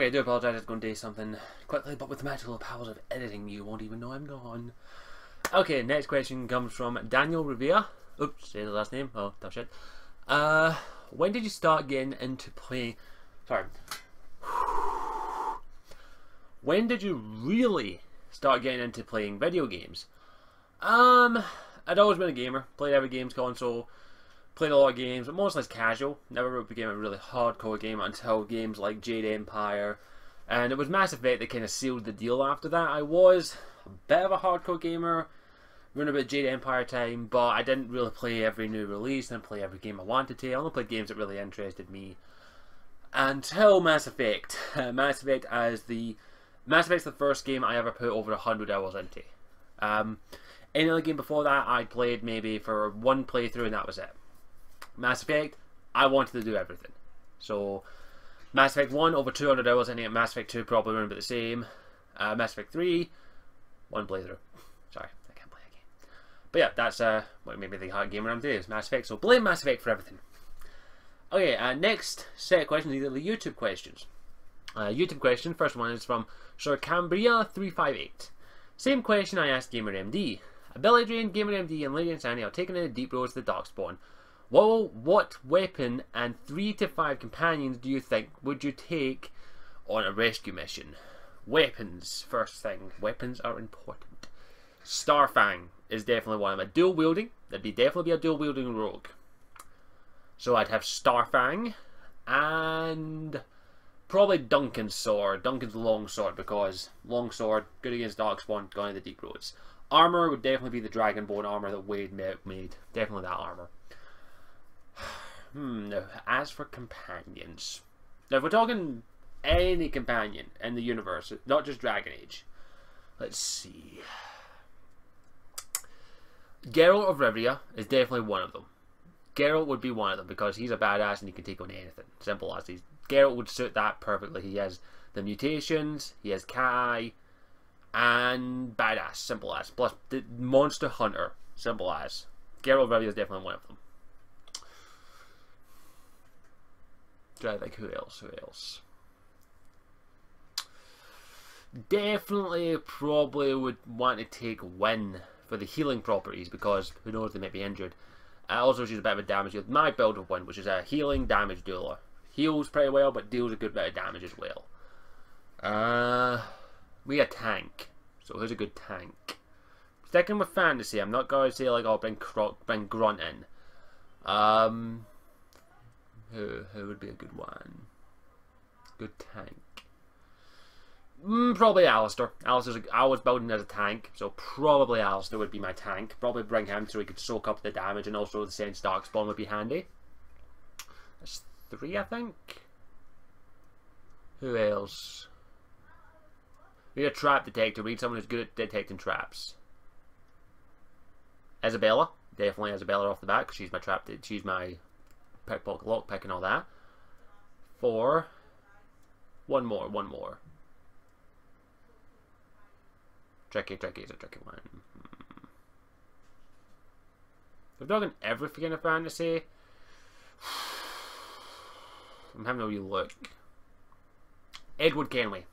Okay, I do apologise, I was going to do something quickly, but with the magical powers of editing, you won't even know I'm gone. Okay, next question comes from Daniel Revere. Oops, say the last name. Oh, tough shit. When did you start getting into playing... Sorry. When did you really start getting into playing video games? I'd always been a gamer. Played every games console. Played a lot of games, but mostly as casual. Never became a really hardcore gamer until games like Jade Empire. And it was Mass Effect that kind of sealed the deal after that. I was a bit of a hardcore gamer around about Jade Empire time, but I didn't really play every new release. Didn't play every game I wanted to. I only played games that really interested me. Until Mass Effect. Mass Effect's the first game I ever put over 100 hours into. Any other game before that I played maybe for one playthrough and that was it. Mass Effect, I wanted to do everything. So, Mass Effect 1, over 200 hours in it. Mass Effect 2, probably around about the same. Mass Effect 3, one playthrough. Sorry, I can't play a game. But yeah, that's what made me think hard gamer I'm doing is Mass Effect. So, blame Mass Effect for everything. Okay, next set of questions, these are the YouTube questions. YouTube question, first one is from Sir Cambria358. Same question I asked GamerMD. Ability Drain, GamerMD, and Lady Insanity are taken in the deep roads to the Darkspawn. What weapon and 3 to 5 companions do you think would you take on a rescue mission? Weapons, first thing. Weapons are important. Starfang is definitely one of them. Dual wielding, that'd definitely be a dual wielding rogue. So I'd have Starfang and probably Duncan's sword, Duncan's longsword, because longsword, good against Darkspawn, going to the deep roads. Armor would definitely be the Dragonbone armor that Wade made. Definitely that armor. Now, as for companions, now if we're talking any companion in the universe, not just Dragon Age, let's see. Geralt of Rivia is definitely one of them. Geralt would be one of them because he's a badass and he can take on anything. Simple as these. Geralt would suit that perfectly. He has the mutations, he has cat eye, and badass. Simple as. Plus the monster hunter. Simple as. Geralt of Rivia is definitely one of them. Like who else? Definitely probably would want to take Wynn for the healing properties because who knows, they might be injured. Also she's a bit of a damage dealer. My build of Wynn, which is a healing damage dealer. Heals pretty well but deals a good bit of damage as well. We a tank. So who's a good tank? Sticking with fantasy, I'm not going to say like, oh, bring Grunt in. Who would be a good one? Good tank. Probably Alistair. I was building as a tank, so probably Alistair would be my tank. Probably bring him so he could soak up the damage, and also the Sense Darkspawn would be handy. That's 3, I think. Who else? We need a trap detector. We need someone who's good at detecting traps. Isabella. Definitely Isabella off the bat, because she's my trap. She's my pickpocket, lockpick, and all that. 4. One more. Tricky is a tricky one. We're talking everything in a fantasy. I'm having a wee look. Edward Kenway.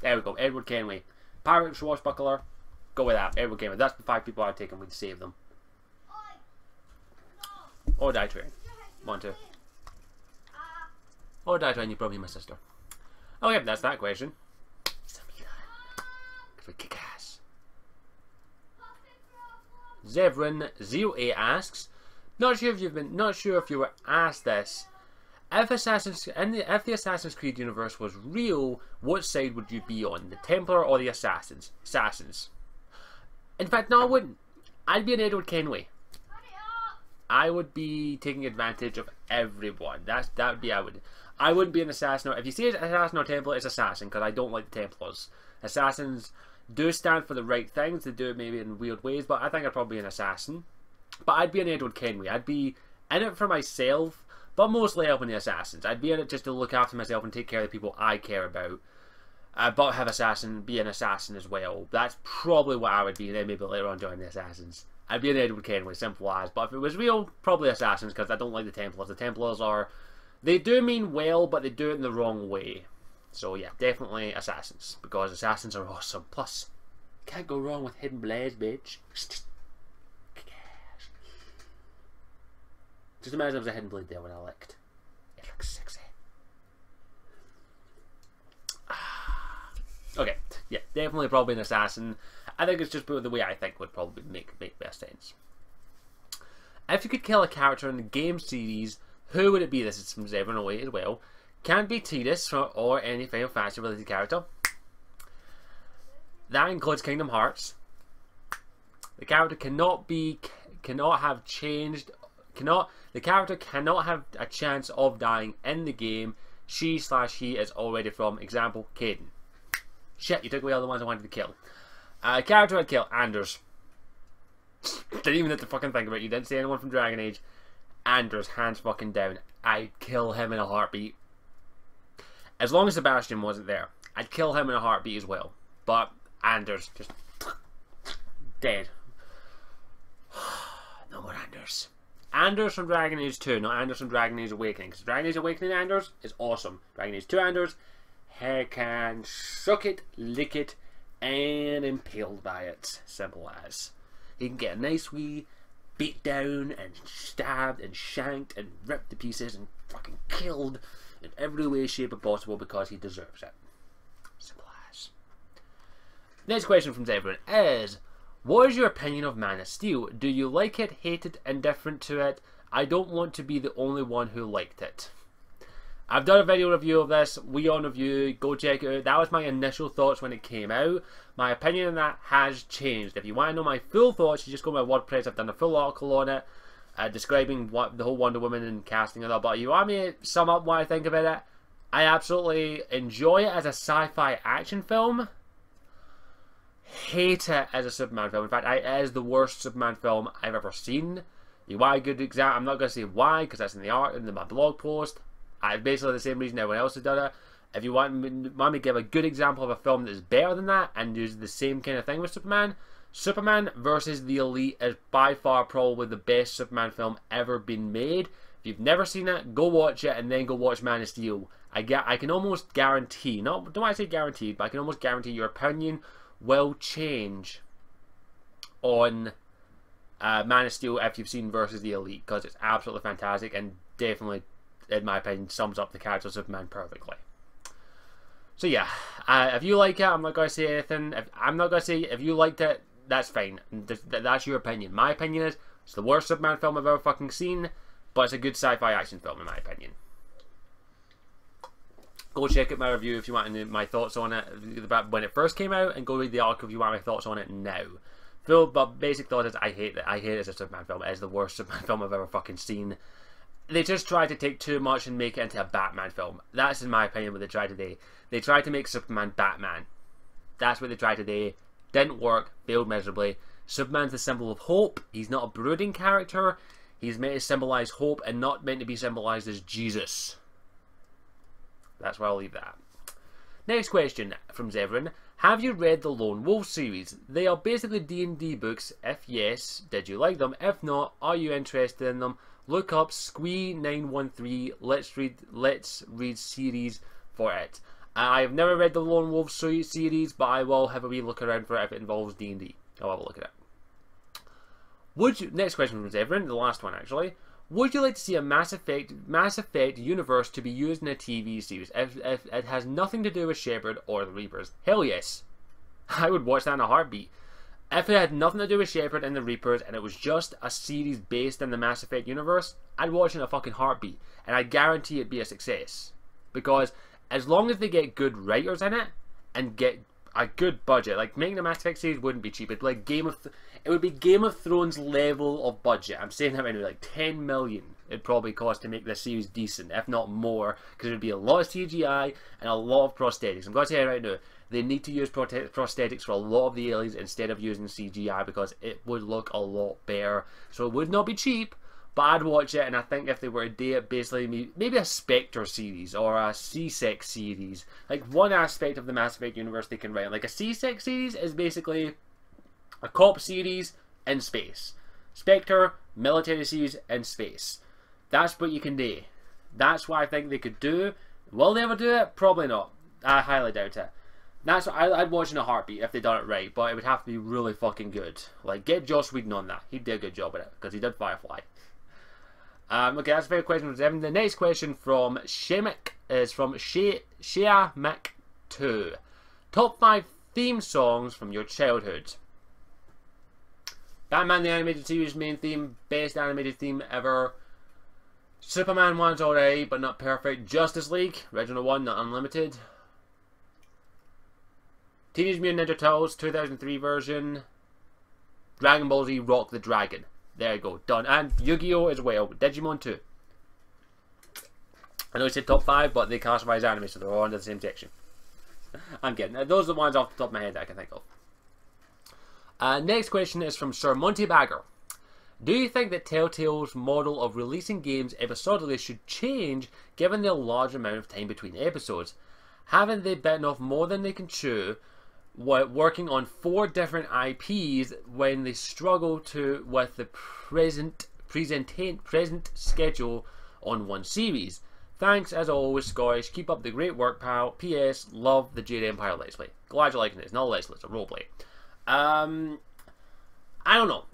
There we go, Edward Kenway. Pirate swashbuckler. Go with that, Edward Kenway. That's the 5 people I'd take and we'd save them. Or Die Train. 1, 2. Or Die Train, you're probably my sister. Oh yeah, that's that question. Because we kick ass. Zevran08 asks, not sure if you were asked this. If the Assassin's Creed universe was real, what side would you be on? The Templar or the Assassins? Assassins. In fact, no, I wouldn't. I'd be an Edward Kenway. I would be taking advantage of everyone. That would be I wouldn't be an assassin. If you say it's assassin or Templar, it's assassin because I don't like the Templars. Assassins do stand for the right things. They do it maybe in weird ways, but I think I'd probably be an assassin. But I'd be an Edward Kenway. I'd be in it for myself, but mostly helping the assassins. I'd be in it just to look after myself and take care of the people I care about. But be an assassin as well. That's probably what I would be. Then maybe later on join the assassins. I'd be an Edward Kenway, simple as. But if it was real, probably assassins because I don't like the Templars. The Templars are... They do mean well, but they do it in the wrong way. So yeah, definitely Assassins, because Assassins are awesome. Plus, can't go wrong with Hidden Blades, bitch. Just imagine there was a Hidden Blade there when I licked. It looks sexy. Okay, yeah, definitely probably an Assassin. I think it's just the way I think would probably make best sense. If you could kill a character in the game series, who would it be? This is from Zevran away as well. Can't be Tidus or any Final Fantasy related character. That includes Kingdom Hearts. The character the character cannot have a chance of dying in the game. She/he is already from. Example, Caden. Shit, you took away all the ones I wanted to kill. Character I'd kill, Anders. Didn't even have to fucking think about it. You didn't say anyone from Dragon Age. Anders, hands fucking down. I'd kill him in a heartbeat. As long as Sebastian wasn't there, I'd kill him in a heartbeat as well. But Anders, just dead. No more Anders. Anders from Dragon Age 2, not Anders from Dragon Age Awakening. Because Dragon Age Awakening Anders is awesome. Dragon Age 2 Anders, he can suck it, lick it, and impaled by it. Simple as. He can get a nice wee beat down and stabbed and shanked and ripped to pieces and fucking killed in every way, shape, possible because he deserves it. Simple as. Next question from Zebra is, what is your opinion of Man of Steel? Do you like it, hate it, indifferent to it? I don't want to be the only one who liked it. I've done a video review of this, We On Review, go check it out. That was my initial thoughts when it came out. My opinion on that has changed. If you want to know my full thoughts, you just go to my WordPress. I've done a full article on it, describing what the whole Wonder Woman and casting and all. But if you want me to sum up what I think about it, I absolutely enjoy it as a sci-fi action film. Hate it as a Superman film. In fact, it is the worst Superman film I've ever seen. You want a good example? I'm not going to say why, because that's in my blog post. I basically the same reason everyone else has done it. If you want me to give a good example of a film that is better than that and uses the same kind of thing with Superman, Superman versus the Elite is by far probably the best Superman film ever been made. If you've never seen it, go watch it and then go watch Man of Steel. I can almost guarantee, don't want to say guaranteed, but I can almost guarantee your opinion will change on Man of Steel if you've seen versus the Elite, because it's absolutely fantastic and definitely, in my opinion, sums up the character of Superman perfectly. So yeah, if you like it, I'm not going to say anything. If you liked it, that's fine. That's your opinion. My opinion is, it's the worst Superman film I've ever fucking seen, but it's a good sci-fi action film in my opinion. Go check out my review if you want to know my thoughts on it when it first came out, and go read the article if you want my thoughts on it now. But basic thought is, I hate it. I hate it as a Superman film. It is the worst Superman film I've ever fucking seen. They just tried to take too much and make it into a Batman film. That's, in my opinion, what they tried to do. They tried to make Superman Batman. That's what they tried to do. Didn't work. Failed miserably. Superman's the symbol of hope. He's not a brooding character. He's meant to symbolise hope and not meant to be symbolised as Jesus. That's where I'll leave that. Next question from Zevran. Have you read the Lone Wolf series? They are basically D&D books. If yes, did you like them? If not, are you interested in them? Look up Squee913 Let's Read series for it. I have never read the Lone Wolf series, but I will have a wee look around for it if it involves D&D. I'll have a look at it. Next question from Zevran, the last one actually. Would you like to see a Mass Effect universe to be used in a TV series if it has nothing to do with Shepard or the Reapers? Hell yes. I would watch that in a heartbeat. If it had nothing to do with Shepard and the Reapers and it was just a series based in the Mass Effect universe, I'd watch it in a fucking heartbeat. And I guarantee it'd be a success. Because as long as they get good writers in it and get a good budget, like making a Mass Effect series wouldn't be cheap. It'd be like it would be Game of Thrones level of budget. I'm saying that anyway, like 10 million it'd probably cost to make this series decent, if not more, because it would be a lot of CGI and a lot of prosthetics. I'm going to say it right now, they need to use prosthetics for a lot of the aliens instead of using CGI because it would look a lot better. So it would not be cheap, but I'd watch it, and I think if they were to do it, basically maybe a Spectre series or a C-Sec series, like one aspect of the Mass Effect universe they can write. Like a C-Sec series is basically a cop series in space. Spectre, military series in space. That's what you can do. That's what I think they could do. Will they ever do it? Probably not. I highly doubt it. That's what I'd watch in a heartbeat if they done it right, but it would have to be really fucking good. Like, get Joss Whedon on that. He did a good job at it, because he did Firefly. Okay, that's a fair question from Devin. The next question from Shemek is from Sheamek2. Top 5 theme songs from your childhood. Batman the Animated Series main theme, best animated theme ever. Superman 1's alright, but not perfect. Justice League, original one, not unlimited. Teenage Mutant Ninja Turtles 2003 version. Dragon Ball Z Rock the Dragon. There you go, done. And Yu-Gi-Oh! As well. Digimon 2. I know I said top 5, but they classify as anime, so they're all under the same section. I'm kidding. Those are the ones off the top of my head that I can think of. Next question is from Sir Monty Bagger. Do you think that Telltale's model of releasing games episodically should change given the large amount of time between episodes? Haven't they bitten off more than they can chew, working on 4 different IPs when they struggle with the present schedule on one series? Thanks as always, Scottish. Keep up the great work, pal. P.S. Love the Jade Empire Let's Play. Glad you're liking it. It's not a Let's Play, it's a roleplay. I don't know.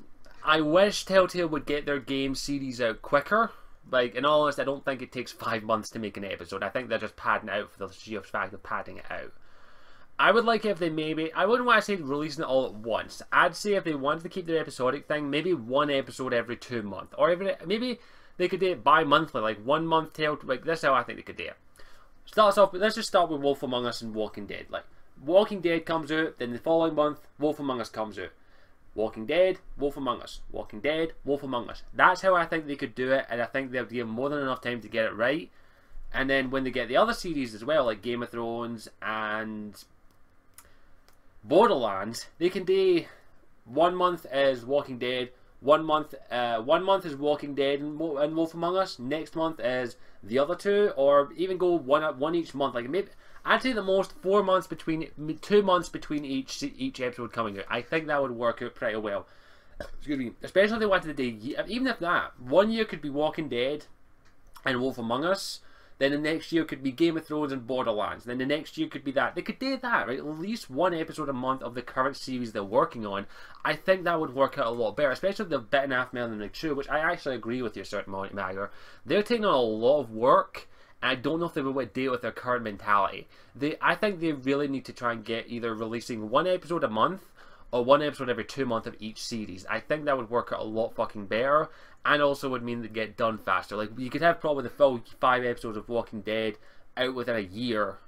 I wish Telltale would get their game series out quicker. Like, in all honesty, I don't think it takes 5 months to make an episode. I think they're just padding it out for the sheer fact of padding it out. I would like if they maybe... I wouldn't want to say releasing it all at once. I'd say if they wanted to keep their episodic thing, maybe 1 episode every 2 months. Or maybe they could do it bi-monthly, like 1 month Telltale. Like, that's how I think they could do it. Let's just start with Wolf Among Us and Walking Dead. Like, Walking Dead comes out, then the following month, Wolf Among Us comes out. Walking Dead, Wolf Among Us. Walking Dead, Wolf Among Us. That's how I think they could do it, and I think they'll give more than enough time to get it right. And then when they get the other series as well, like Game of Thrones and Borderlands, they can do 1 month is Walking Dead, 1 month is Walking Dead and Wolf Among Us. Next month is the other 2, or even go one each month. Like maybe I'd say the most 4 months between 2 months between each episode coming out. I think that would work out pretty well. Excuse me. Especially if they wanted to do, even if that 1 year could be Walking Dead and Wolf Among Us. Then the next year could be Game of Thrones and Borderlands. Then the next year could be that. They could do that, right? At least 1 episode a month of the current series they're working on. I think that would work out a lot better, especially if they've bitten off more than they chew, which I actually agree with you, Sir Monty Bagger. They're taking on a lot of work, and I don't know if they would deal with their current mentality. I think they really need to try and get either releasing 1 episode a month or 1 episode every 2 months of each series. I think that would work out a lot fucking better, and also would mean they get done faster. Like, you could have probably the full 5 episodes of Walking Dead out within a year,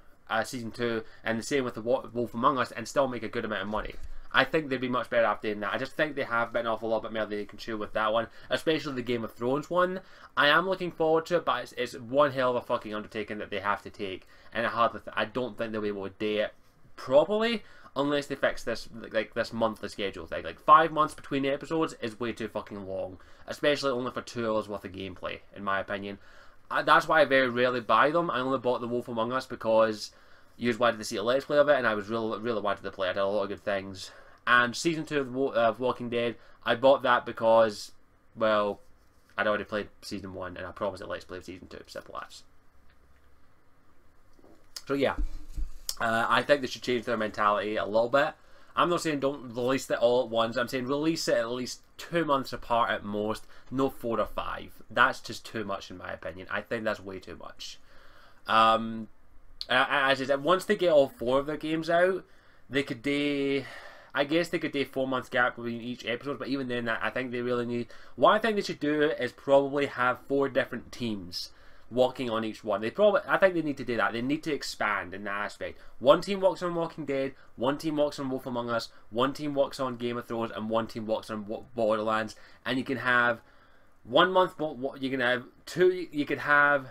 season 2, and the same with the Wolf Among Us, and still make a good amount of money. I think they'd be much better after doing that. I just think they have bitten off a little bit more than they can chew with that one, especially the Game of Thrones one. I am looking forward to it, but it's one hell of a fucking undertaking that they have to take, and I don't think they'll be able to do it properly unless they fix this, like this monthly schedule thing. Like 5 months between episodes is way too fucking long, especially only for 2 hours worth of gameplay, in my opinion. That's why I very rarely buy them. I only bought the Wolf Among Us because you just wanted to see a Let's Play of it, and I was really wanted to play it. I did a lot of good things. And season 2 of Walking Dead, I bought that because, well, I'd already played season 1, and I promised it Let's Play season 2. Simple as. So yeah. I think they should change their mentality a little bit. I'm not saying don't release it all at once. I'm saying release it at least 2 months apart at most. No 4 or 5. That's just too much in my opinion. I think that's way too much. As I said, once they get all 4 of their games out, they could do... I guess they could do 4 months gap between each episode, but even then, I think they really need... What I think they should do is probably have 4 different teams working on each one. I think they need to do that. They need to expand in that aspect. 1 team works on Walking Dead, 1 team works on Wolf Among Us, 1 team works on Game of Thrones, and 1 team works on Borderlands. And you can have 1 month. You can have 2. You could have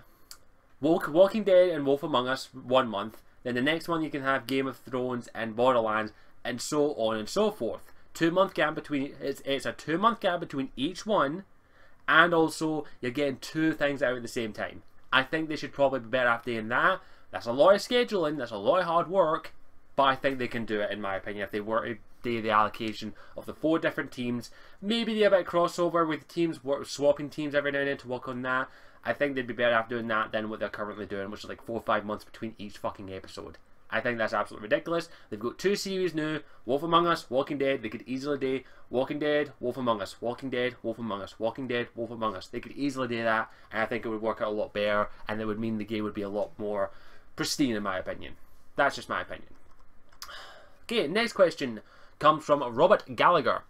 Walking Dead and Wolf Among Us 1 month. Then the next one you can have Game of Thrones and Borderlands, and so on and so forth. 2 month gap between. It's a 2 month gap between each one, and also you're getting 2 things out at the same time. I think they should probably be better after doing that. That's a lot of scheduling, that's a lot of hard work, but I think they can do it, in my opinion, if they were to do the allocation of the 4 different teams. Maybe do a bit of crossover with teams, swapping teams every now and then to work on that. I think they'd be better after doing that than what they're currently doing, which is like 4 or 5 months between each fucking episode. I think that's absolutely ridiculous. They've got 2 series now, Wolf Among Us, Walking Dead. They could easily do Walking Dead, Wolf Among Us, Walking Dead, Wolf Among Us, Walking Dead, Wolf Among Us. They could easily do that, and I think it would work out a lot better, and it would mean the game would be a lot more pristine in my opinion. That's just my opinion. Okay, next question comes from Robert Gallagher.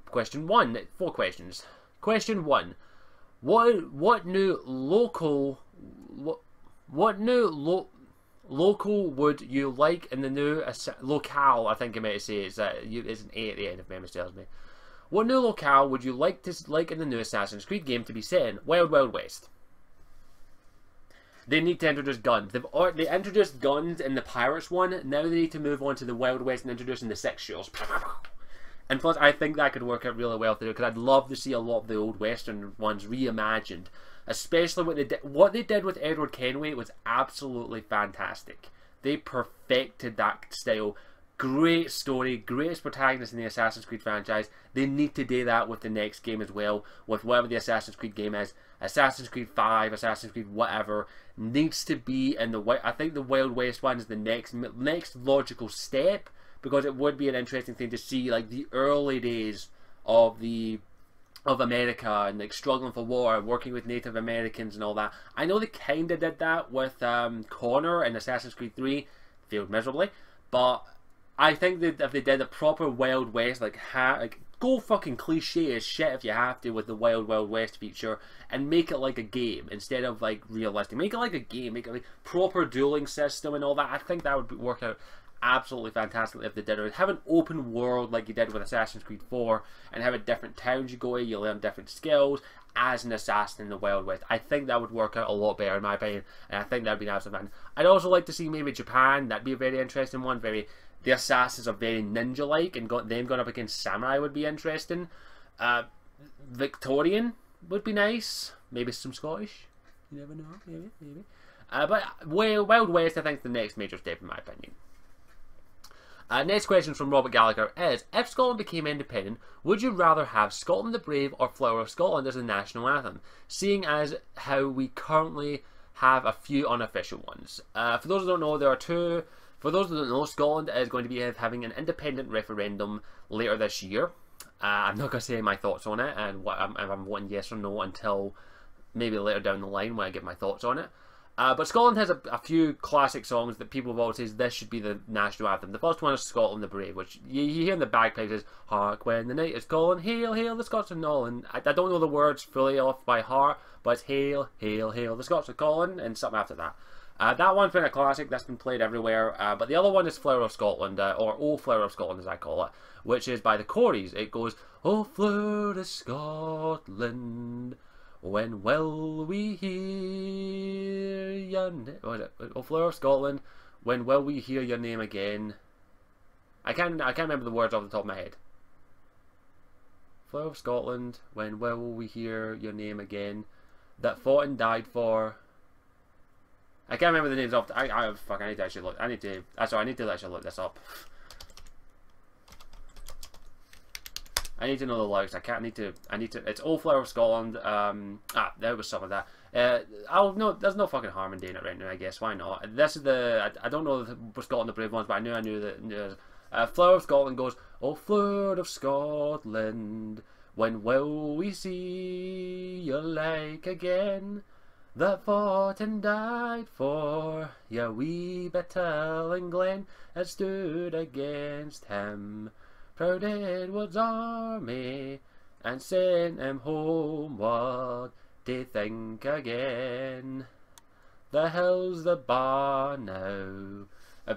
Question 1, 4 questions. Question 1. What new local would you like in the new locale? I think I meant to say it's an A at the end if memory serves me. What new locale would you like in the new Assassin's Creed game to be set in? Wild Wild West. They need to introduce guns. They introduced guns in the Pirates one. Now they need to move on to the Wild West and introducing the 6-shooter. And plus, I think that could work out really well because I'd love to see a lot of the old Western ones reimagined. Especially what they did with Edward Kenway was absolutely fantastic. They perfected that style. Great story, greatest protagonist in the Assassin's Creed franchise. They need to do that with the next game as well, with whatever the Assassin's Creed game is. Assassin's Creed 5, Assassin's Creed whatever, needs to be in the... I think the Wild West one is the next logical step, because it would be an interesting thing to see, like, the early days of America and like struggling for war, working with Native Americans and all that. I know they kind of did that with Connor in Assassin's Creed 3, failed miserably, but I think that if they did a proper Wild West, like go fucking cliche as shit if you have to with the Wild Wild West feature, and make it like a game instead of like realistic. Make it like a game, make it like proper dueling system and all that. I think that would work out absolutely fantastic if they did it. Have an open world like you did with Assassin's Creed 4 and have a different towns you go in, you learn different skills as an assassin in the Wild West. I think that would work out a lot better in my opinion, and I think that would be an absolute fun. I'd also like to see maybe Japan. That'd be a very interesting one. The assassins are very ninja-like, and them going up against samurai would be interesting. Victorian would be nice. Maybe some Scottish. You never know. Maybe. But Wild West, I think, is the next major step in my opinion. Next question from Robert Gallagher is, if Scotland became independent, would you rather have Scotland the Brave or Flower of Scotland as a national anthem, seeing as how we currently have a few unofficial ones? For those who don't know, there are two. For those who don't know, Scotland is going to be having an independent referendum later this year. I'm not going to say my thoughts on it and what I'm voting yes or no until maybe later down the line when I give my thoughts on it. But Scotland has a few classic songs that people have always said this should be the national anthem. The first one is Scotland the Brave, which you hear in the bagpipes is "Hark when the night is calling, hail, hail the Scots and all." And I don't know the words fully off by heart, but it's hail, hail, hail the Scots are calling, and something after that. That one's been a classic that's been played everywhere. But the other one is Flower of Scotland, or "Oh Flower of Scotland" as I call it, which is by the Corries. It goes, "Oh Flower of Scotland, when will we hear your name?" What is it? "Oh Flower of Scotland, when will we hear your name again?" I can't remember the words off the top of my head. "Flower of Scotland, when will we hear your name again? That fought and died for." I can't remember the names off. I need to actually look. I need to actually look this up. I need to know the lyrics. I need to. It's "Oh Flower of Scotland." There was some of that. There's no fucking harm in doing it right now. I guess why not? This is I don't know the Scotland the Brave ones, but I knew that. Flower of Scotland goes, "Oh Flower of Scotland, when will we see your like again? That fought and died for your wee Battle and Glen, that stood against him. Proud Edward's army, and sent him homeward to think again. The hills the bar now."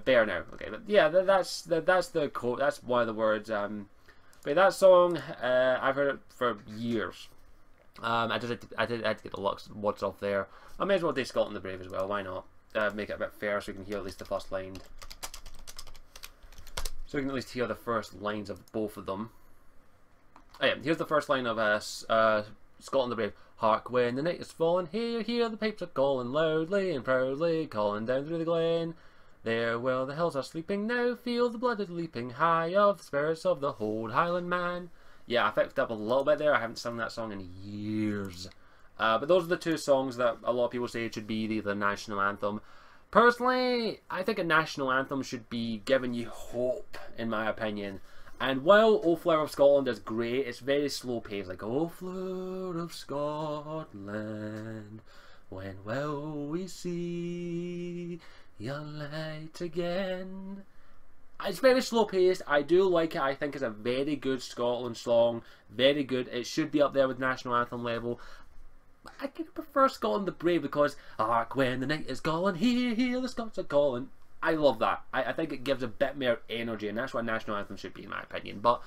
Bear now. Okay, but yeah, that's the quote. That's one of the words. But that song, I've heard it for years. I had to get the words off there. I may as well do Scotland the Brave as well. Why not? Make it a bit fair so we can hear at least the first line. So we can at least hear the first lines of both of them. Oh yeah, here's the first line of Scotland the Brave. "Hark when the night is falling, hear, hear the pipes are calling loudly and proudly, calling down through the glen. There where the hills are sleeping now, feel the blood is leaping high of the spirits of the old Highland man." Yeah, I fixed up a little bit there. I haven't sung that song in years. But those are the two songs that a lot of people say should be the national anthem. Personally, I think a national anthem should be giving you hope, in my opinion. And while O Flower of Scotland is great, it's very slow paced. Like, O Flower of Scotland, when will we see your light again? It's very slow paced. I do like it. I think it's a very good Scotland song. Very good. It should be up there with national anthem level. I could prefer Scotland the Brave because hark when the night is calling, hear the Scots are calling. I love that. I think it gives a bit more energy, and that's what a national anthem should be in my opinion. But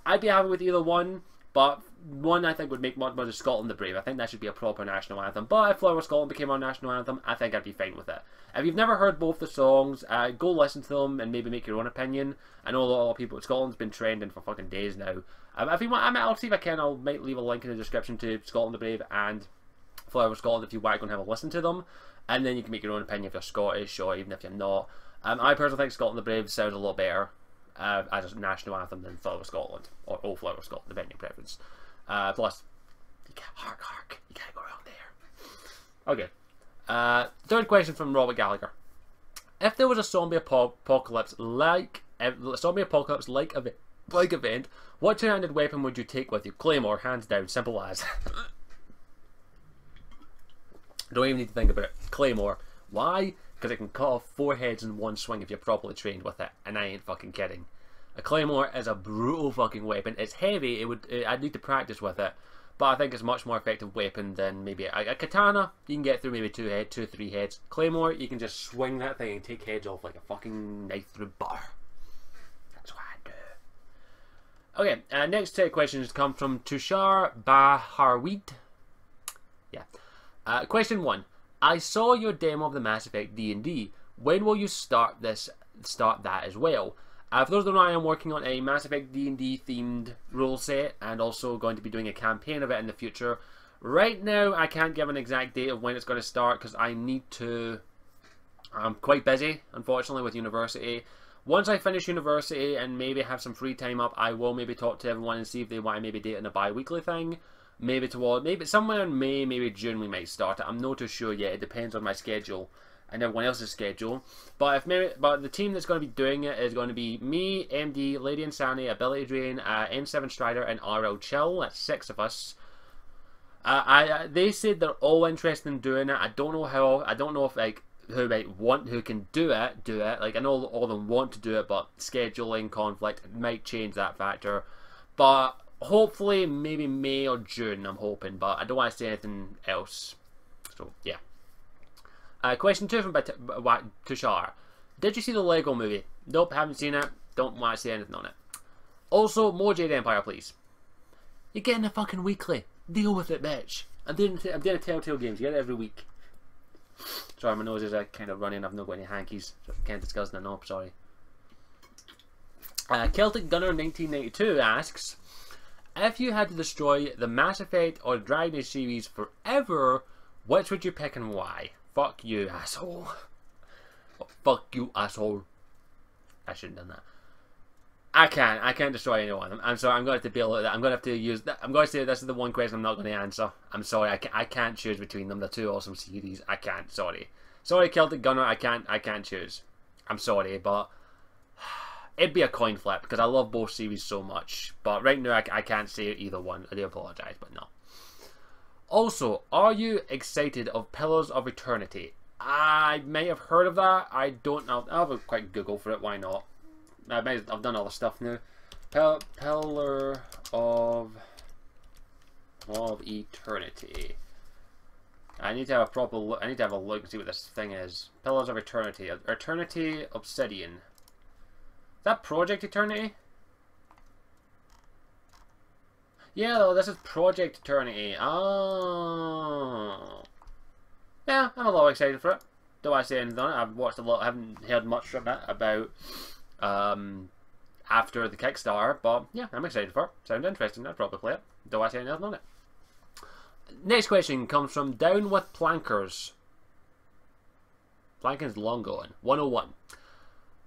I'd be happy with either one. But one I think would make much more of Scotland the Brave. I think that should be a proper national anthem. But if Flower of Scotland became our national anthem, I think I'd be fine with it. If you've never heard both the songs, go listen to them and maybe make your own opinion. I know a lot of people. Scotland's been trending for fucking days now. If you want, I'll see if I can. I might leave a link in the description to Scotland the Brave and Flower of Scotland if you want to go and have a listen to them, and then you can make your own opinion if you're Scottish or even if you're not. I personally think Scotland the Brave sounds a lot better as a national anthem than Flower of Scotland or O Flower of Scotland, depending on your preference. Plus, you can't hark, you can't go around there. Okay. Third question from Robert Gallagher: if there was a zombie apocalypse like event, what two-handed weapon would you take with you? Claymore, hands down, simple as. Don't even need to think about it. Claymore. Why? Because it can cut off 4 heads in one swing if you're properly trained with it, and I ain't fucking kidding. A claymore is a brutal fucking weapon. It's heavy. I'd need to practice with it, but I think it's a much more effective weapon than maybe a katana. You can get through maybe 2 or 3 heads. Claymore, you can just swing that thing and take heads off like a fucking knife through butter. That's what I do. Okay, next set of questions come from Tushar Baharweed. Yeah. Question 1. I saw your demo of the Mass Effect D&D. When will you start that as well? For those that don't know, I am working on a Mass Effect D&D themed rule set and also going to be doing a campaign of it in the future. Right now, I can't give an exact date of when it's going to start because I'm quite busy, unfortunately, with university. Once I finish university and maybe have some free time up, I will maybe talk to everyone and see if they want to maybe date in a bi-weekly thing. Maybe somewhere in May, maybe June we might start it. I'm not too sure yet. It depends on my schedule and everyone else's schedule. But the team that's going to be doing it is going to be me, MD, Lady Insani, Ability Drain, N7 Strider, and RL Chill. That's 6 of us. They said they're all interested in doing it. I don't know how. I don't know if who can do it. Like I know all of them want to do it, but scheduling conflict might change that factor. But hopefully, maybe May or June, I'm hoping, but I don't want to say anything else. So, yeah. Question 2 from Tushar. Did you see the Lego movie? Nope, haven't seen it. Don't want to say anything on it. Also, more Jade Empire, please. You're getting a fucking weekly. Deal with it, bitch. I'm doing a Telltale Games. You get it every week. Sorry, my nose is kind of running. I've not got any hankies. So can't discuss that. No, sorry. Celtic Gunner 1992 asks, if you had to destroy the Mass Effect or Dragon Age series forever, which would you pick and why? Fuck you, asshole. Fuck you, asshole. I shouldn't have done that. I can't destroy any one of them. I'm sorry, I'm going to have to bail out that. I'm going to have to use that. I'm going to say this is the one question I'm not going to answer. I'm sorry, I can't choose between them. They're 2 awesome series. I can't, sorry. Sorry, Celtic Gunner, I can't choose. I'm sorry, but it'd be a coin flip because I love both series so much. But right now, I can't say either one. I do apologise, but no. Also, are you excited of Pillars of Eternity? I may have heard of that. I don't know. I'll have a quick Google for it. Why not? I've done other stuff now. Pillar of Eternity. I need to have a proper look. I need to have a look and see what this thing is. Pillars of Eternity. Eternity Obsidian. Is that Project Eternity? Yeah, though, this is Project Eternity. Oh. Yeah, I'm a little excited for it. Don't want to say anything on it. I've watched a lot. I haven't heard much from it about after the Kickstarter, but yeah, I'm excited for it. Sounds interesting. I'd probably play it. Don't want to say anything on it. Next question comes from Down with Plankers. Planking's long going. 101.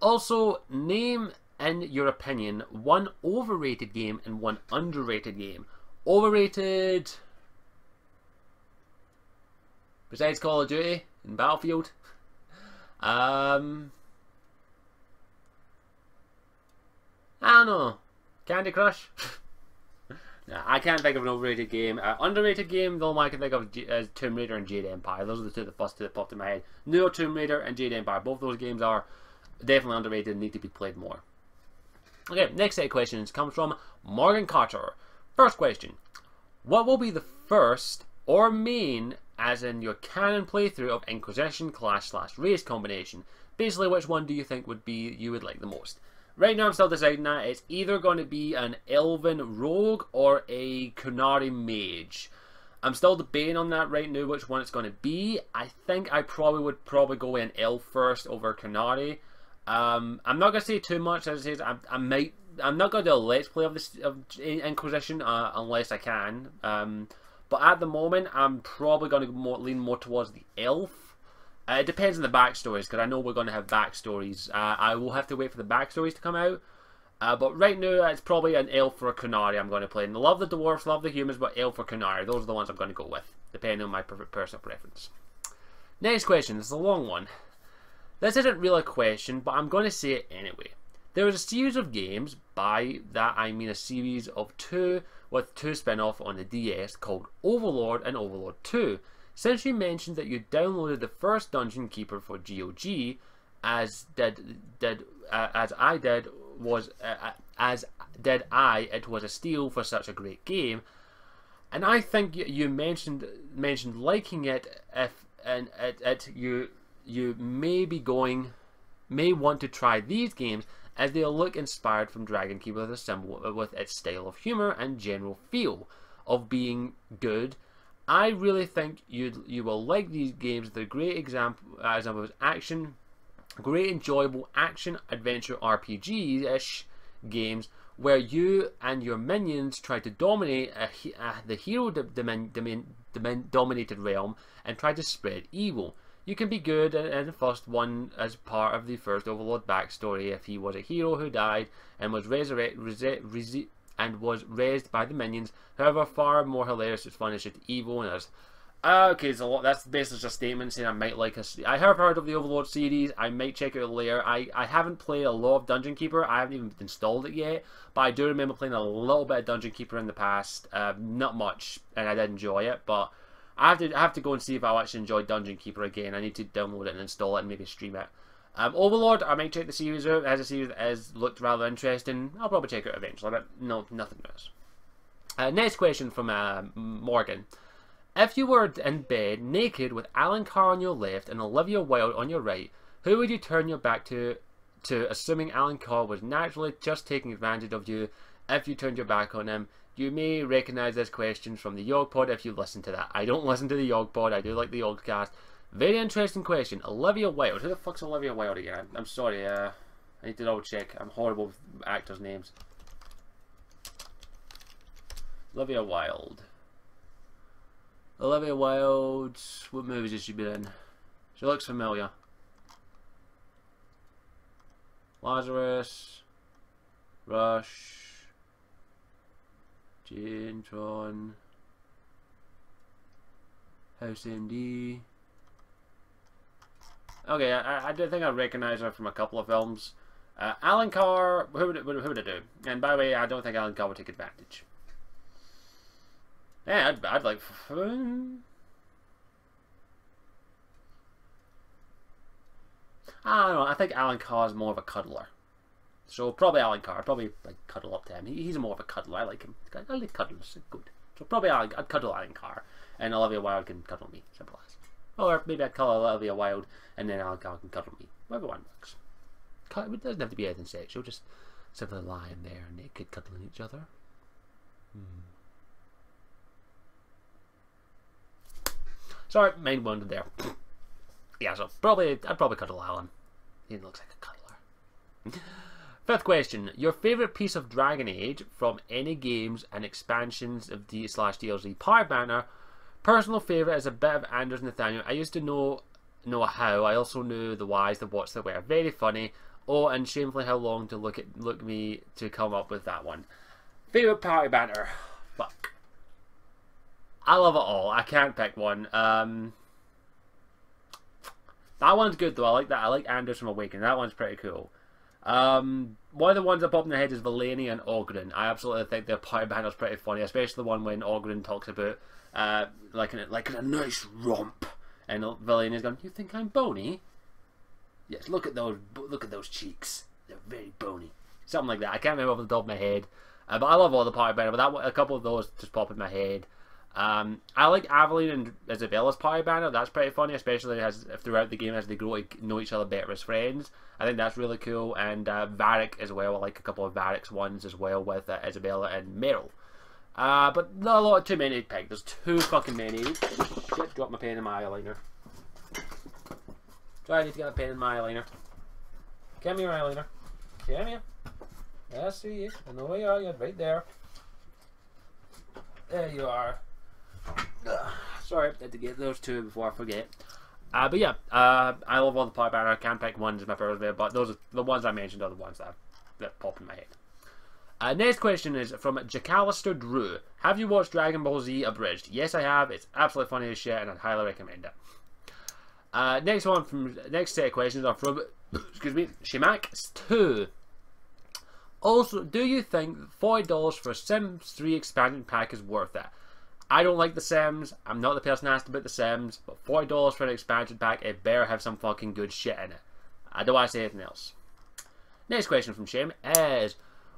Also, name, in your opinion, one overrated game and one underrated game. Overrated, besides Call of Duty and Battlefield, I don't know. Candy Crush? Nah, I can't think of an overrated game. Underrated game, the only I can think of is Tomb Raider and Jade Empire. Those are the two that popped in my head. Newer Tomb Raider and Jade Empire. Both those games are definitely underrated and need to be played more. Okay, next set of questions comes from Morgan Carter. First question. What will be the first or main, as in your canon playthrough of Inquisition Clash/Race combination? Basically, which one do you think you would like the most? Right now I'm still deciding that. It's either going to be an Elven Rogue or a Qunari Mage. I'm still debating on that right now, which one it's going to be. I think I would probably go in Elf first over Qunari. I'm not going to say too much, as I say, I'm not going to do a let's play of Inquisition unless I can. But at the moment, I'm probably going to lean more towards the Elf. It depends on the backstories, because I know we're going to have backstories. I will have to wait for the backstories to come out. But right now, it's probably an Elf or a Qunari I'm going to play. And I love the Dwarves, love the Humans, but Elf or Qunari, those are the ones I'm going to go with, depending on my personal preference. Next question, this is a long one. This isn't really a question, but I'm going to say it anyway. There is a series of games, by that I mean a series of two, with two spin-offs on the DS, called Overlord and Overlord 2. Since you mentioned that you downloaded the first Dungeon Keeper for GOG, as I did, it was a steal for such a great game, and I think you mentioned liking it. You may want to try these games, as they look inspired from Dragon Keeper with its style of humor and general feel of being good. I really think you will like these games. They're great example of action, great enjoyable action adventure RPG-ish games where you and your minions try to dominate the hero dominated realm and try to spread evil. You can be good in the first one as part of the first Overlord backstory if he was a hero who died and was raised by the minions. However, far more hilarious and fun is just evil and others. Okay, so that's basically just a statement saying I might like I have heard of the Overlord series. I might check it out later. I haven't played a lot of Dungeon Keeper. I haven't even installed it yet, but I do remember playing a little bit of Dungeon Keeper in the past. Not much, and I did enjoy it, but I have to go and see if I'll actually enjoy Dungeon Keeper again. I need to download it and install it and maybe stream it. Overlord, I might check the series out. As a series that has looked rather interesting, I'll probably check it out eventually, but no, nothing else. Next question from Morgan. If you were in bed naked with Alan Carr on your left and Olivia Wilde on your right, who would you turn your back to, assuming Alan Carr was naturally just taking advantage of you if you turned your back on him? You may recognise this question from the Yogpod if you listen to that. I don't listen to the Yogpod, I do like the Yogcast. Very interesting question. Olivia Wilde. Who the fuck's Olivia Wilde again? I'm sorry, I need to double check. I'm horrible with actors' names. Olivia Wilde. Olivia Wilde. What movies has she been in? She looks familiar. Lazarus. Rush. Jane, Tron. House MD. Okay, I do think I recognise her from a couple of films. Alan Carr, who would it do? And by the way, I don't think Alan Carr would take advantage. Yeah, I'd like... I don't know, I think Alan Carr is more of a cuddler. So probably Alan Carr, I'd probably like cuddle up to him. He's more of a cuddler, I like him. I like cuddlers, good. So probably I'd cuddle Alan Carr, and Olivia Wilde can cuddle me, simple as. Or maybe I'd cuddle Olivia Wilde, and then Alan Carr can cuddle me. Whatever one works. It doesn't have to be anything sexual, just simply lying there naked, cuddling each other. Sorry, mind wandered there. Yeah, so I'd probably cuddle Alan. He looks like a cuddler. Fifth question. Your favourite piece of Dragon Age from any games and expansions of D/DLC Power Banner. Personal favourite is a bit of Anders Nathaniel. I used to know how. I also knew the whys, the whats, that were very funny. Oh, and shamefully how long to look me to come up with that one. Favourite Party Banner. Fuck. I love it all. I can't pick one. That one's good though. I like that. I like Anders from Awakening. That one's pretty cool. One of the ones that pop in the head is Valenia and Ogryn. I absolutely think their power banner's pretty funny, especially the one when Ogryn talks about like in a nice romp, and Valenia's going, "You think I'm bony? Yes, look at those cheeks. They're very bony." Something like that. I can't remember off the top of my head, but I love all the power banner. But a couple of those just pop in my head. I like Aveline and Isabella's power banner. That's pretty funny, especially as throughout the game as they grow to know each other better as friends. I think that's really cool. And Varric as well. I like a couple of Varric's ones as well with Isabella and Meryl. But not a lot, too many to pick. There's too fucking many. Shit, drop my pen in my eyeliner. Sorry, I need to get a pen in my eyeliner. Come here, eyeliner. Come here. I see you. I know where you are. You're right there. There you are. Sorry, I had to get those two before I forget. But yeah, I love all the power banner. I can't pick ones as my favorite, but those are the ones I mentioned are the ones that pop in my head. Next question is from Jacalister Drew. Have you watched Dragon Ball Z Abridged? Yes, I have. It's absolutely funny as shit, and I'd highly recommend it. Next set of questions are from excuse me, Shimax2. Also, do you think $40 for Sims 3 expansion pack is worth it? I don't like The Sims. I'm not the person asked about The Sims, but $40 for an expansion pack, it better have some fucking good shit in it. I don't want to say anything else. Next question from Shim is,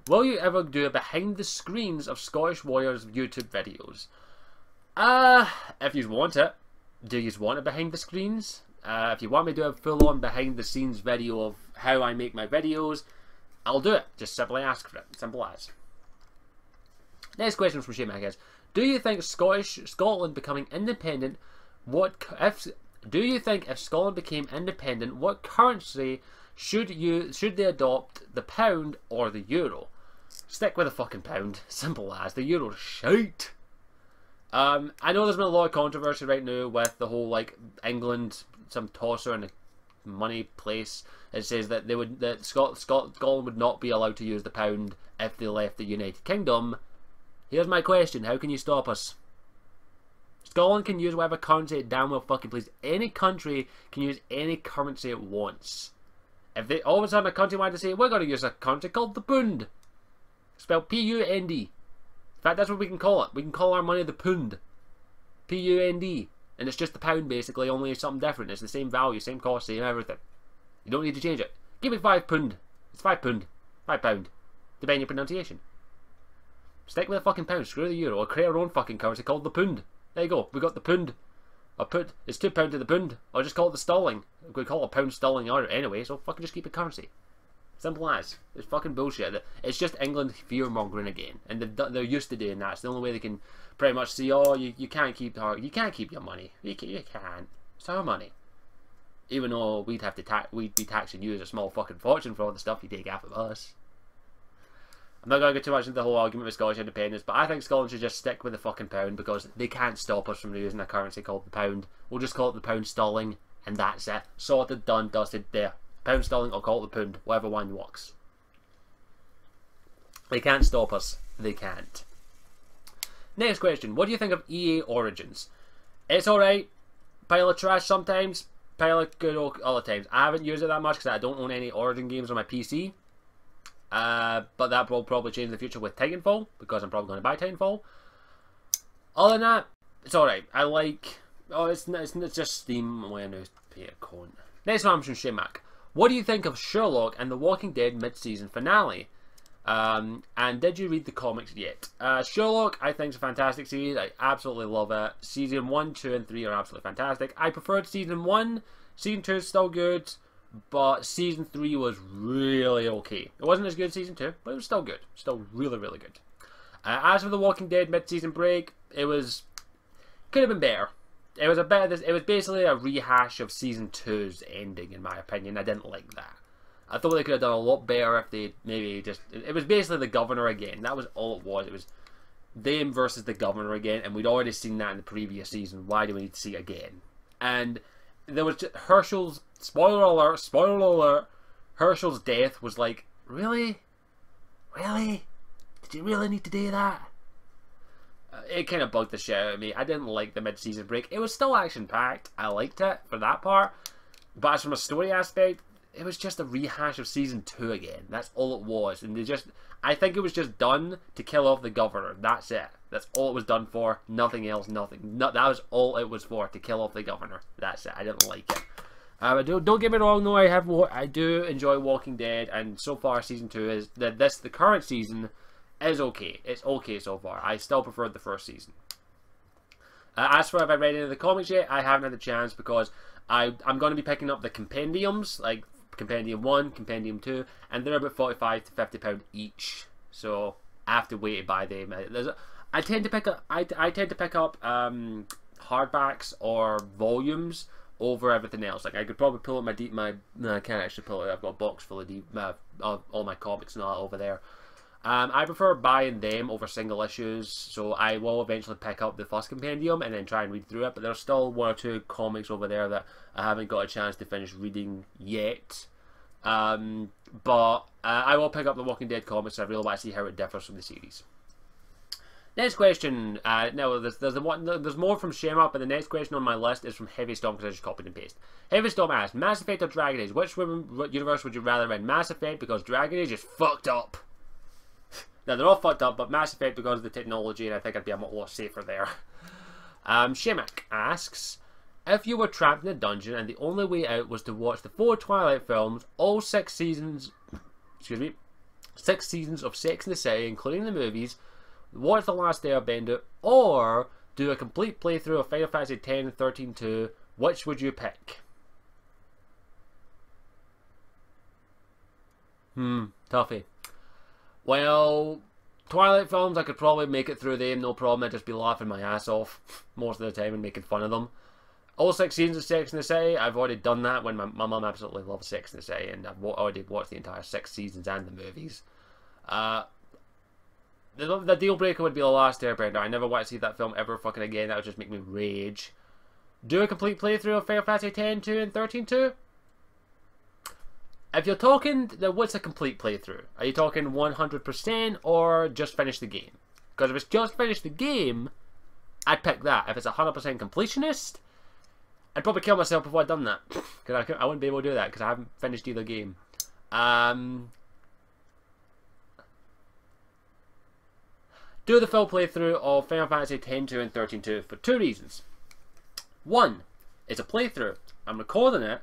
will you ever do a behind the screens of Scottish Warriors YouTube videos? If you want it. Do you want it behind the screens? If you want me to do a full on behind the scenes video of how I make my videos, I'll do it. Just simply ask for it. Simple as. Next question from Shim is, do you think Scotland becoming independent, do you think if Scotland became independent, what currency should they adopt, the pound or the euro? Stick with the fucking pound. Simple as. The euro's shite. I know there's been a lot of controversy right now with the whole like England, some tosser and a money place. It says that Scotland would not be allowed to use the pound if they left the United Kingdom. Here's my question: how can you stop us? Scotland can use whatever currency it damn well fucking please. Any country can use any currency it wants. If they all of a sudden a country wanted to say, we're going to use a currency called the pound, spelled P-U-N-D. In fact, that's what we can call it. We can call our money the pound. P-U-N-D. And it's just the pound basically, only something different. It's the same value, same cost, same everything. You don't need to change it. Give me £5. It's £5. £5. Depending on your pronunciation. Stick with the fucking pound. Screw the euro. Or create our own fucking currency called the pound. There you go. We got the pound. It's £2 to the pound. Or just call it the sterling. We call it a pound sterling anyway, so fucking just keep it currency. Simple as. It's fucking bullshit. It's just England fear-mongering again. And they're used to doing that. It's the only way they can pretty much see, oh, you can't keep your money. You can't. It's our money. Even though we'd be taxing you as a small fucking fortune for all the stuff you take off of us. I'm not going to go too much into the whole argument with Scottish independence, but I think Scotland should just stick with the fucking pound because they can't stop us from using a currency called the pound. We'll just call it the pound sterling, and that's it. Sorted, done, dusted, there. Pound sterling, or call it the pound, whatever one works. They can't stop us. They can't. Next question. What do you think of EA Origins? It's alright. Pile of trash sometimes. Pile of good other times. I haven't used it that much because I don't own any Origin games on my PC. But that will probably change in the future with Titanfall, because I'm probably going to buy Titanfall. Other than that, it's alright. I like... Oh, it's just Steam. Well, no, pay a con. Next one from Shimak. What do you think of Sherlock and The Walking Dead mid-season finale? And did you read the comics yet? Sherlock, I think, is a fantastic series. I absolutely love it. Season 1, 2, and 3 are absolutely fantastic. I preferred Season 1. Season 2 is still good. But Season 3 was really okay. It wasn't as good as Season 2, but it was still good. Still really, really good. As for The Walking Dead mid-season break, it was... could have been better. It was basically a rehash of Season 2's ending, in my opinion. I didn't like that. I thought they could have done a lot better if they maybe just... It was basically the governor again. That was all it was. It was them versus the governor again, and we'd already seen that in the previous season. Why do we need to see it again? And there was just Herschel's... Spoiler alert, Herschel's death was like, really? Really? Did you really need to do that? It kind of bugged the shit out of me. I didn't like the mid-season break. It was still action-packed. I liked it for that part. But as from a story aspect, it was just a rehash of season 2 again. That's all it was. And I think it was just done to kill off the governor. That's it. That's all it was done for. Nothing else, nothing. That was all it was for, to kill off the governor. That's it. I didn't like it. Don't get me wrong though, I do enjoy Walking Dead, and so far season 2 is, the current season is okay. It's okay so far. I still prefer the first season. As for have I read any of the comics yet, I haven't had the chance because I'm going to be picking up the compendiums, like Compendium 1, Compendium 2, and they're about £45 to £50 each. So I have to wait to buy them. I tend to pick up hardbacks or volumes over everything else. Like I could probably pull up no, I can't actually pull it. I've got a box full of all my comics and all that over there. I prefer buying them over single issues, so I will eventually pick up the first compendium and then try and read through it, but there's still 1 or 2 comics over there that I haven't got a chance to finish reading yet. But I will pick up the Walking Dead comics. I really want to see how it differs from the series. Next question. No, there's more from Shema, but the next question on my list is from Heavy Storm because I just copied and pasted. Heavy Storm asks, Mass Effect or Dragon Age? Which universe would you rather in? Mass Effect because Dragon Age is fucked up. Now, they're all fucked up, but Mass Effect because of the technology, and I think I'd be a lot safer there. Shemak asks, if you were trapped in a dungeon and the only way out was to watch the 4 Twilight films, all 6 seasons, 6 seasons of Sex and the City, including the movies, watch The Last Airbender, or do a complete playthrough of Final Fantasy X and 13-2, which would you pick? Toughie. Well, Twilight films, I could probably make it through them, no problem. I'd just be laughing my ass off most of the time and making fun of them. All 6 seasons of Sex and the City, I've already done that when my mum absolutely loves Sex and the City, and I've already watched the entire 6 seasons and the movies. The deal breaker would be The Last Airbender. I never want to see that film ever fucking again. That would just make me rage. Do a complete playthrough of Final Fantasy X, 2 and 13-2? If you're talking, then what's a complete playthrough? Are you talking 100% or just finish the game? Because if it's just finish the game, I'd pick that. If it's 100% completionist, I'd probably kill myself before I'd done that. Because I wouldn't be able to do that because I haven't finished either game. Do the full playthrough of Final Fantasy X, 2 and 13-2 for 2 reasons. 1, it's a playthrough. I'm recording it.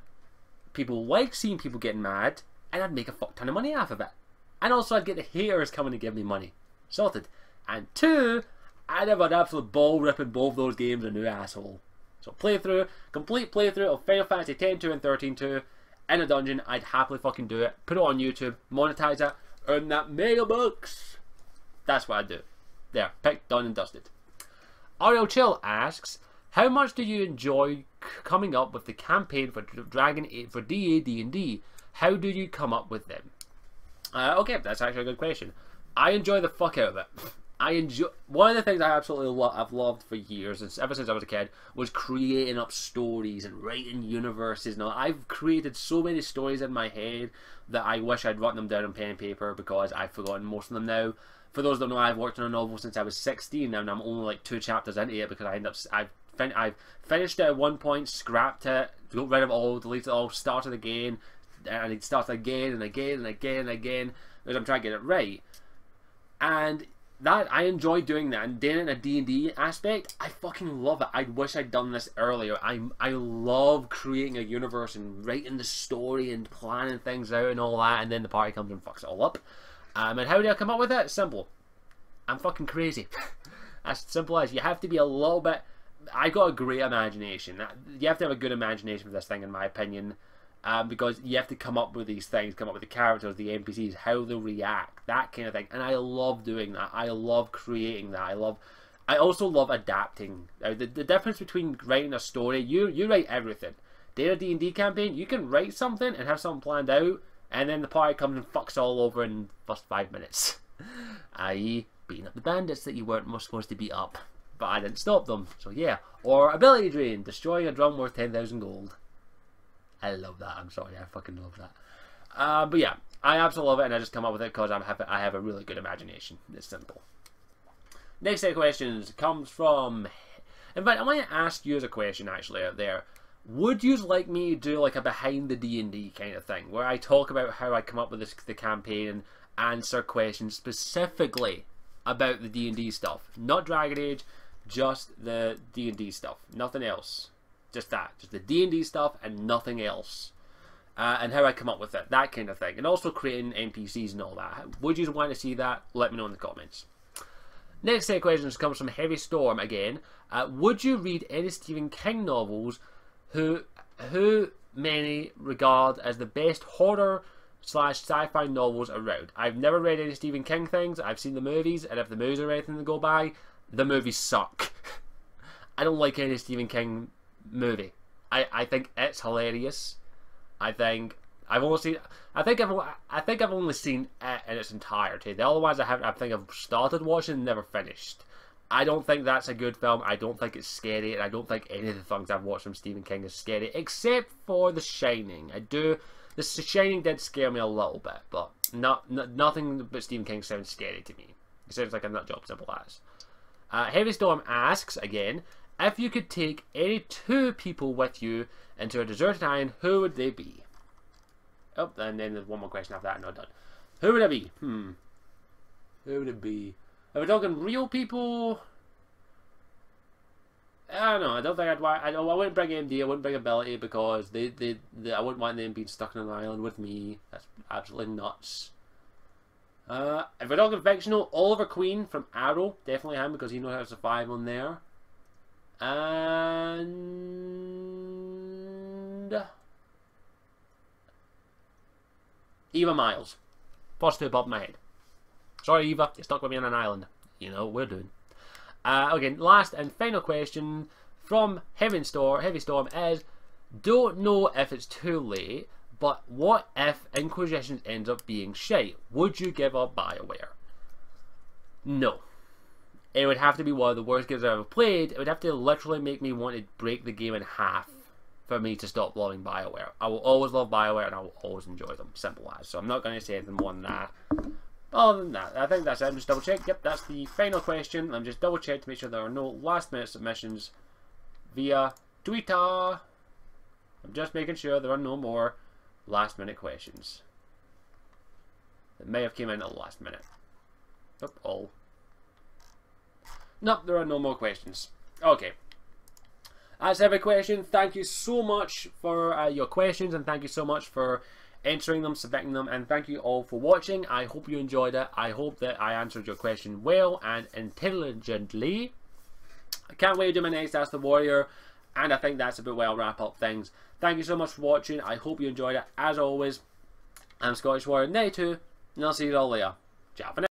People like seeing people getting mad, and I'd make a fuck ton of money off of it. And also I'd get the haters coming to give me money. Sorted. And 2, I'd have an absolute ball ripping both those games a new asshole. So playthrough, complete playthrough of Final Fantasy X, 2 and 13-2 in a dungeon, I'd happily fucking do it. Put it on YouTube, monetize it, earn that megabucks. That's what I'd do. There, picked, done and dusted. Ariel Chill asks, how much do you enjoy coming up with the campaign for Dragon Age, for DA D&D? How do you come up with them? Okay, that's actually a good question. I enjoy the fuck out of it. One of the things I absolutely I've loved for years, and ever since I was a kid, was creating up stories and writing universes. Now I've created so many stories in my head that I wish I'd written them down on pen and paper because I've forgotten most of them now. For those that don't know, I've worked on a novel since I was 16 and I'm only like 2 chapters into it because I've finished it at one point, scrapped it, got rid of it all, deleted it all, started again, and it started again and again and again and again because I'm trying to get it right. And that, I enjoy doing that, and doing it in a D&D aspect, I fucking love it. I wish I'd done this earlier. I love creating a universe and writing the story and planning things out and all that, and then the party comes and fucks it all up. And how do I come up with it? Simple. I'm fucking crazy. As simple as, you have to be a little bit... I got a great imagination. You have to have a good imagination for this thing, in my opinion. Because you have to come up with these things, come up with the characters, the NPCs, how they'll react, that kind of thing. And I love doing that. I love creating that. I also love adapting. The difference between writing a story, you write everything. Doing a D&D campaign, you can write something and have something planned out, and then the party comes and fucks all over in the first 5 minutes. I.e. beating up the bandits that you weren't supposed to beat up. But I didn't stop them, so yeah. Or ability drain, destroying a drum worth 10,000 gold. I love that, I'm sorry, I fucking love that. But yeah, I absolutely love it, and I just come up with it because I have a really good imagination. It's simple. Next set of questions comes from... In fact, I want to ask you as a question actually out there. Would you like me to do like a behind the D&D kind of thing, where I talk about how I come up with the campaign and answer questions specifically about the D&D stuff? Not Dragon Age, just the D&D stuff. Nothing else. Just that. Just the D&D stuff and nothing else. And how I come up with it. That kind of thing. And also creating NPCs and all that. Would you want to see that? Let me know in the comments. Next set of questions comes from Heavy Storm again. Would you read any Stephen King novels who many regard as the best horror / sci-fi novels around? I've never read any Stephen King things. I've seen the movies, and if the movies are anything to go by, the movies suck. I don't like any Stephen King movie. I think it's hilarious. I think I've only seen it in its entirety. The other ones I think I've started watching and never finished. I don't think that's a good film. I don't think it's scary, and I don't think any of the things I've watched from Stephen King is scary, except for The Shining. The Shining did scare me a little bit, but nothing but Stephen King sounds scary to me. It sounds like a nut job, simple as. Heavy Storm asks again, if you could take any 2 people with you into a deserted island, who would they be? Oh, and then there's one more question after that, and I'm done. Who would it be? Who would it be? Are we talking real people? I don't know. I don't think I wouldn't bring MD. I wouldn't bring Ability because I wouldn't want them being stuck on an island with me. That's absolutely nuts. If we're talking fictional, Oliver Queen from Arrow, definitely him because he knows how to survive on there. And Eva Miles. First 2 above my head. Sorry, Eva, you're stuck with me on an island. You know what we're doing. Okay, last and final question from Heavy Storm is, don't know if it's too late, but what if Inquisition ends up being shite? Would you give up BioWare? No. It would have to be one of the worst games I've ever played. It would have to literally make me want to break the game in half for me to stop loving BioWare. I will always love BioWare and I will always enjoy them. Simple as. So I'm not going to say anything more than that. Other than that, I think that's it. I'm just double check. Yep, that's the final question. I'm just double check to make sure there are no last minute submissions via Twitter. I'm just making sure there are no more last minute questions that may have came in at the last minute. Nope, all. Nope, there are no more questions. Okay. That's every question. Thank you so much for your questions, and thank you so much for answering them, submitting them, and thank you all for watching. I hope you enjoyed it. I hope that I answered your question well and intelligently. I can't wait to do my next Ask the Warrior, and I think that's about where I'll wrap up things. Thank you so much for watching. I hope you enjoyed it. As always, I'm Scottish Warrior 92, and I'll see you all later. Ciao for now.